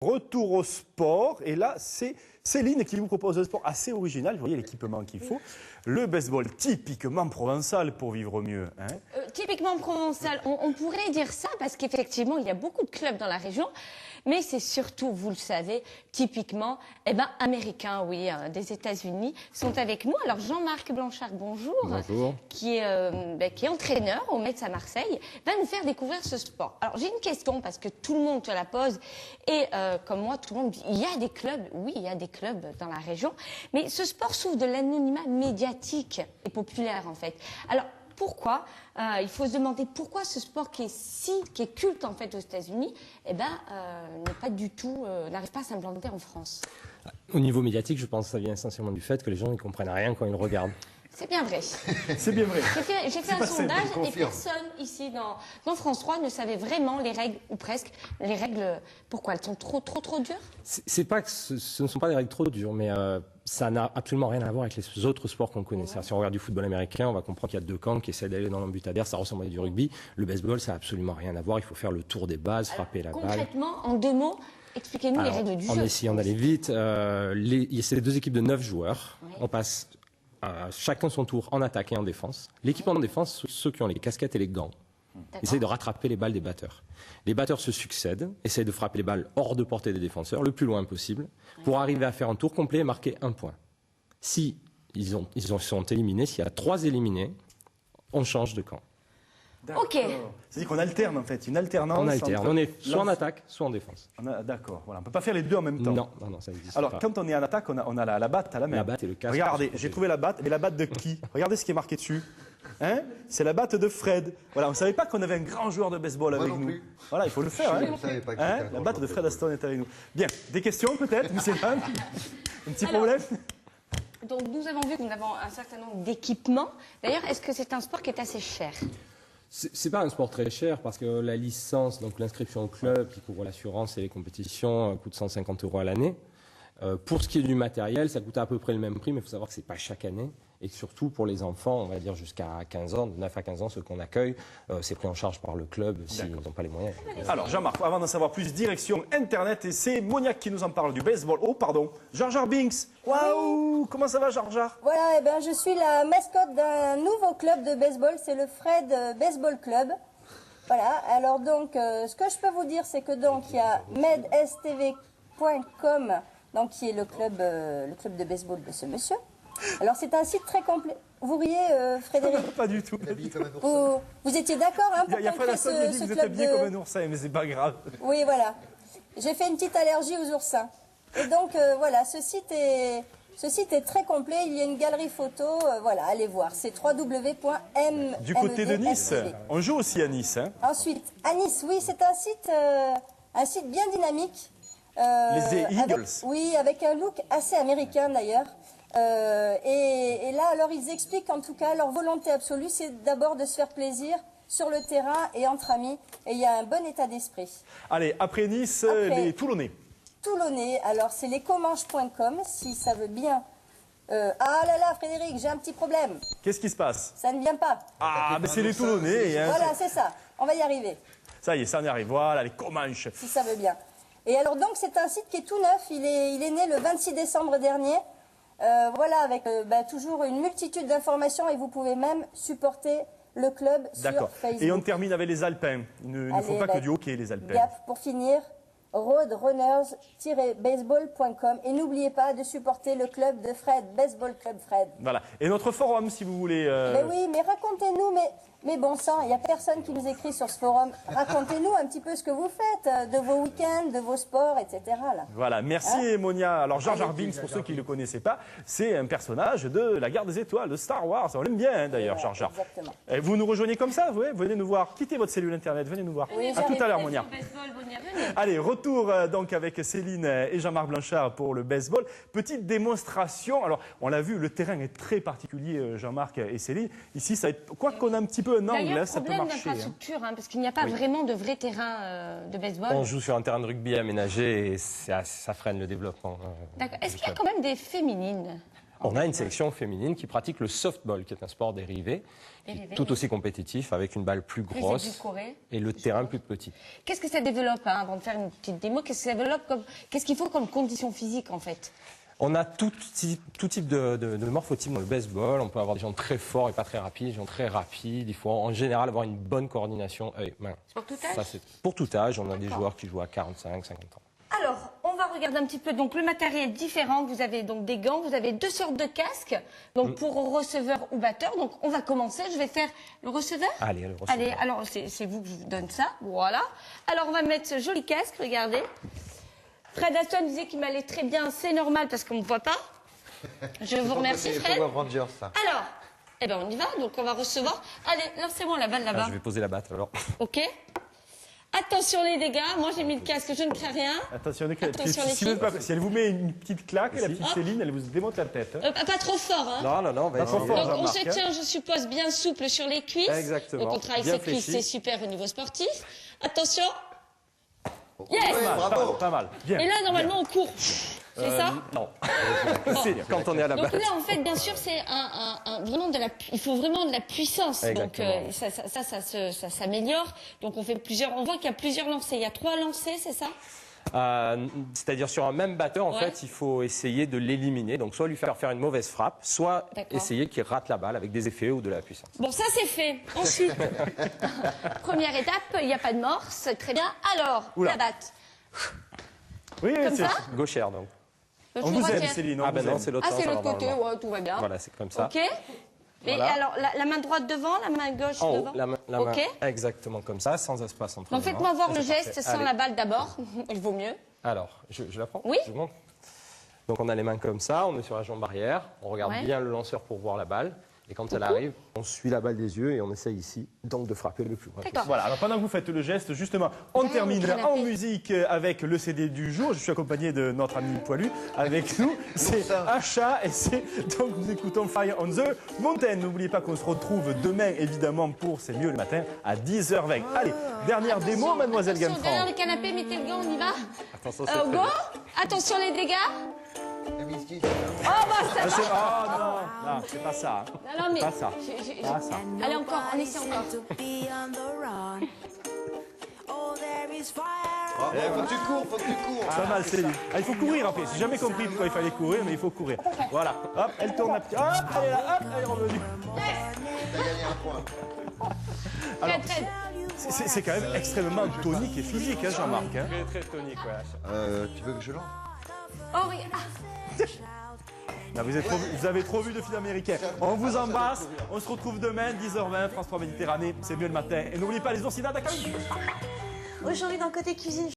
Retour au sport, et là c'est Céline qui vous propose un sport assez original, vous voyez l'équipement qu'il faut, le baseball typiquement provençal pour vivre mieux. Hein. Typiquement provençal, on pourrait dire ça parce qu'effectivement il y a beaucoup de clubs dans la région, mais c'est surtout, vous le savez, typiquement américain, oui, des États-Unis sont avec nous. Alors Jean-Marc Blanchard, bonjour. Bonjour. Qui est entraîneur au Metz à Marseille, va nous faire découvrir ce sport. Alors j'ai une question parce que tout le monde te la pose et comme moi tout le monde dit, il y a des clubs, oui il y a des clubs dans la région, mais ce sport souffre de l'anonymat médiatique et populaire en fait. Alors pourquoi il faut se demander pourquoi ce sport qui est culte en fait aux États-Unis, n'est pas du tout, n'arrive pas à s'implanter en France. Au niveau médiatique, je pense que ça vient essentiellement du fait que les gens ne comprennent rien quand ils le regardent. C'est bien vrai. C'est bien vrai. J'ai fait un sondage et personne ici dans France 3 ne savait vraiment les règles, ou presque, les règles, pourquoi elles sont trop dures? C'est pas que ce ne sont pas des règles trop dures, mais ça n'a absolument rien à voir avec les autres sports qu'on connaît. Si on regarde du football américain, on va comprendre qu'il y a deux camps qui essaient d'aller dans le but adverse, ça ressemble à du rugby. Le baseball, ça n'a absolument rien à voir, il faut faire le tour des bases, frapper la balle. Concrètement, en 2 mots, expliquez-nous les règles du jeu. En essayant d'aller vite, c'est 2 équipes de 9 joueurs, on passe chacun son tour en attaque et en défense. L'équipement de défense, ceux qui ont les casquettes et les gants, essayent de rattraper les balles des batteurs. Les batteurs se succèdent, essayent de frapper les balles hors de portée des défenseurs, le plus loin possible, pour arriver à faire un tour complet et marquer 1 point. Si ils sont éliminés, s'il y a 3 éliminés, on change de camp. Ok. C'est-à-dire qu'on alterne en fait, une alternance. On alterne, on est soit en attaque, soit en défense. D'accord, voilà. On ne peut pas faire les deux en même temps. Non, ça existe pas. Alors quand on est en attaque, on a la batte à la main. La batte et le casque. Regardez, j'ai trouvé la batte, mais la batte de qui? Regardez ce qui est marqué dessus. Hein, c'est la batte de Fred. Voilà, on ne savait pas qu'on avait un grand joueur de baseball avec nous. Voilà, il faut le faire. La batte de Fred Aston est avec nous. Bien, des questions peut-être, M. Van? Un petit problème? Donc nous avons vu que nous avons un certain nombre d'équipements. D'ailleurs, est-ce que c'est un sport qui est assez cher? C'est pas un sport très cher parce que la licence, donc l'inscription au club qui couvre l'assurance et les compétitions coûte 150 € à l'année. Pour ce qui est du matériel, ça coûte à peu près le même prix, mais il faut savoir que c'est pas chaque année. Et surtout pour les enfants, on va dire jusqu'à 15 ans, de 9 à 15 ans, ceux qu'on accueille, c'est pris en charge par le club s'ils n'ont pas les moyens. Alors Jean-Marc, avant d'en savoir plus, direction Internet, et c'est Moniac qui nous en parle du baseball. Oh pardon, Jar Jar Binks. Waouh, comment ça va Jar Jar? Voilà, je suis la mascotte d'un nouveau club de baseball, c'est le Fred Baseball Club. Voilà, alors donc, ce que je peux vous dire, c'est que donc il y a medstv.com, donc qui est le club de baseball de ce monsieur. Alors c'est un site très complet. Vous riez, Frédéric? Pas du tout. Vous étiez d'accord hein, pour Il y a Fred Aston qui dit que vous êtes habillé comme un oursin, mais c'est pas grave. Oui, voilà. J'ai fait une petite allergie aux oursins. Et donc, voilà, ce site est très complet. Il y a une galerie photo. Voilà, allez voir. C'est www.m. Du côté de Nice. On joue aussi à Nice. Hein. Ensuite, à Nice, oui, c'est un site bien dynamique. Les Eagles. Oui, avec un look assez américain d'ailleurs. Et là, alors, ils expliquent en tout cas leur volonté absolue, c'est d'abord de se faire plaisir sur le terrain et entre amis. Et il y a un bon état d'esprit. Allez, après Nice, les Toulonnais. Toulonnais, alors c'est lescomanches.com, si ça veut bien. Ah là là, Frédéric, j'ai un petit problème. Qu'est-ce qui se passe? Ça ne vient pas. Ah, mais c'est les Toulonnais. Hein, voilà, c'est ça. On va y arriver. Ça y est, ça en arrive. Voilà, les Comanches. Si ça veut bien. Et alors donc, c'est un site qui est tout neuf. Il est né le 26 décembre dernier. Voilà, avec toujours une multitude d'informations et vous pouvez même supporter le club sur Facebook. Et on termine avec les Alpins. Il ne faut pas que du hockey, les Alpins. Pour finir, roadrunners-baseball.com et n'oubliez pas de supporter le club de Fred, Baseball Club Fred. Voilà. Et notre forum, si vous voulez... Mais oui, mais racontez-nous, mais bon sang, il n'y a personne qui nous écrit sur ce forum. Racontez-nous un petit peu ce que vous faites, de vos week-ends, de vos sports, etc. Là. Voilà, merci Monia. Alors Jar Jar Binks, pour ceux qui ne le connaissaient pas, c'est un personnage de la Guerre des Étoiles, de Star Wars. On l'aime bien d'ailleurs, Jar Jar. Exactement. Et vous nous rejoignez comme ça, vous venez nous voir. Quittez votre cellule internet, venez nous voir. Oui, à tout à l'heure, Monia. Venez. Allez, retour donc avec Céline et Jean-Marc Blanchard pour le baseball. Petite démonstration. Alors, on l'a vu, le terrain est très particulier, Jean-Marc et Céline. Ici, ça va être, quoi qu'on a un petit peu un angle, ça peut marcher. D'infrastructure, parce qu'il n'y a pas vraiment de vrai terrain de baseball. On joue sur un terrain de rugby aménagé et ça freine le développement. D'accord. Est-ce qu'il y a quand même des féminines? On a une sélection féminine qui pratique le softball, qui est un sport dérivé, tout aussi compétitif, avec une balle plus grosse et le terrain plus petit. Qu'est-ce que ça développe, hein, avant de faire une petite démo, qu'est-ce qu'il faut comme condition physique en fait? On a tout type de morphotype dans le baseball. On peut avoir des gens très forts et pas très rapides, des gens très rapides. Il faut en général avoir une bonne coordination œil-main. Pour tout âge? Pour tout âge, on a des joueurs qui jouent à 45, 50 ans. Alors, on va regarder un petit peu. Donc, le matériel est différent. Vous avez donc des gants, vous avez 2 sortes de casques. Donc, pour receveur ou batteur. Donc, on va commencer. Je vais faire le receveur. Allez, le receveur. Allez, alors, c'est vous que je vous donne ça. Voilà. Alors, on va mettre ce joli casque. Regardez. Fred Aston disait qu'il m'allait très bien. C'est normal parce qu'on ne me voit pas. Je vous remercie, Fred. Alors, eh ben, on y va. Donc, on va recevoir. Allez, lancez-moi la balle là-bas. Je vais poser la batte alors. OK. Attention les dégâts, moi j'ai mis le casque, je ne crains rien. Attention les filles. Si elle vous met une petite claque, la petite Céline, elle vous démonte la tête. Pas trop fort, hein. Non, pas trop fort. Donc on se tient, je suppose, bien souple sur les cuisses. Exactement. Donc on travaille Bien ses cuisses, fléchi. c'est super au niveau sportif. Attention. Yes. Bravo. Pas mal. Bien. Et là, normalement, on court. C'est ça? Non. Quand on est à la batte. Donc là, en fait, bien sûr, c'est il faut vraiment de la puissance. Exactement. Donc ça s'améliore. Donc on voit qu'il y a plusieurs lancers. Il y a 3 lancers, c'est ça? C'est-à-dire sur un même batteur, en fait, il faut essayer de l'éliminer. Donc soit lui faire une mauvaise frappe, soit essayer qu'il rate la balle avec des effets ou de la puissance. Bon, ça c'est fait. Ensuite, première étape, il n'y a pas de morse, très bien. Alors, la batte. Oui, Comme ça? Gauchère, donc. On vous aime, Céline. Ah ben non, c'est l'autre Ah, sens. c'est l'autre alors, côté, normalement. ouais, tout va bien. Voilà, c'est comme ça. Ok. Et Voilà. alors, la main droite devant, la main gauche En haut, devant? la main Ok. exactement comme ça, sans espace entre Donc les mains. faites-moi voir Ça, le c'est geste parfait. sans Allez. la balle d'abord. Il vaut mieux. Alors, je la prends? Oui. Je vous montre. Donc on a les mains comme ça, on est sur la jambe arrière, on regarde Ouais. bien le lanceur pour voir la balle. Et quand elle arrive, on suit la balle des yeux et on essaye ici, donc de frapper le plus loin possible. D'accord. Voilà, alors pendant que vous faites le geste, justement, on termine canapé. en musique avec le CD du jour. Je suis accompagné de notre ami Poilu avec nous. C'est Acha et c'est donc nous écoutons Fire on the Mountain. N'oubliez pas qu'on se retrouve demain, évidemment, pour C'est mieux le matin à 10h20. Allez, dernière démo, mademoiselle Attention, derrière Gamfran. le canapé, mettez le gant, on y va. Attention, c'est très Go. bien. Attention les dégâts. Oh, bah ça va. Oh non, non, c'est pas ça. Non, mais... Pas ça. Pas ça. Allez, encore, on essaie encore. Faut que tu cours. Pas mal, Céline. Ah, il faut courir après. J'ai jamais compris pourquoi il fallait courir, mais il faut courir. Voilà. Hop, elle tourne la petite. Hop, elle est là. Hop, elle est revenue. T'as gagné un point. Alors, Très. c'est quand même extrêmement tonique et physique, hein, Jean-Marc. Hein. Très tonique, ouais. Tu veux que je lance? Oh, regarde. Là, vous avez trop vu de films américains. On vous embrasse. On se retrouve demain, 10h20, France 3 Méditerranée. C'est mieux le matin. Et n'oubliez pas les oursinades à Camille. Aujourd'hui, dans Côté Cuisine,